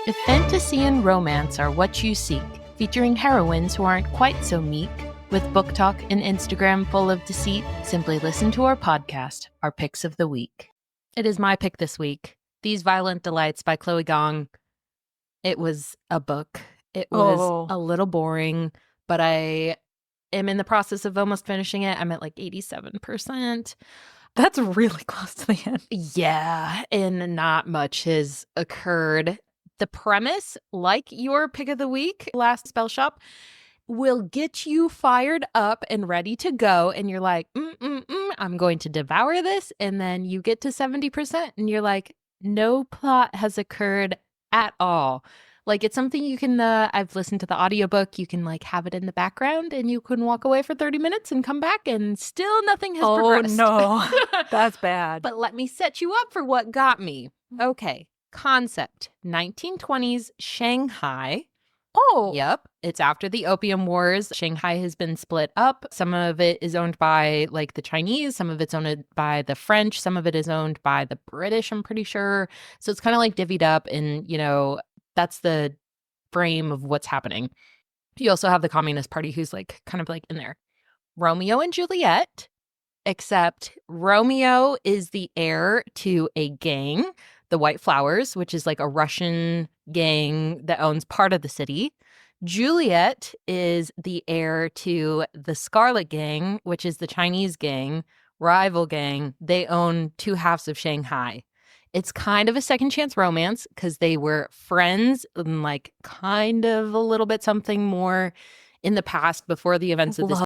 If fantasy and romance are what you seek, featuring heroines who aren't quite so meek, with book talk and Instagram full of deceit, simply listen to our podcast, Our Picks of the Week. It is my pick this week, These Violent Delights by Chloe Gong. It was a book. It was a little boring, but I am in the process of almost finishing it. I'm at like 87%. That's really close to the end. Yeah, and not much has occurred. The premise, like your pick of the week, Last Spell Shop, will get you fired up and ready to go. And you're like, I'm going to devour this. And then you get to 70% and you're like, no plot has occurred at all. Like, it's something you can, I've listened to the audiobook, you can like have it in the background and you can walk away for 30 minutes and come back and still nothing has progressed. Oh no, that's bad. But let me set you up for what got me. Okay, concept, 1920s Shanghai. Oh. Yep, it's after the Opium Wars. Shanghai has been split up. Some of it is owned by like the Chinese, some of it's owned by the French, some of it is owned by the British, I'm pretty sure. So it's kind of like divvied up and, you know, that's the frame of what's happening. You also have the Communist Party who's like kind of like in there. Romeo and Juliet, except Romeo is the heir to a gang, the White Flowers, which is like a Russian gang that owns part of the city. Juliet is the heir to the Scarlet Gang, which is the Chinese gang, rival gang. They own two halves of Shanghai. It's kind of a second chance romance because they were friends and like kind of a little bit something more in the past before the events of this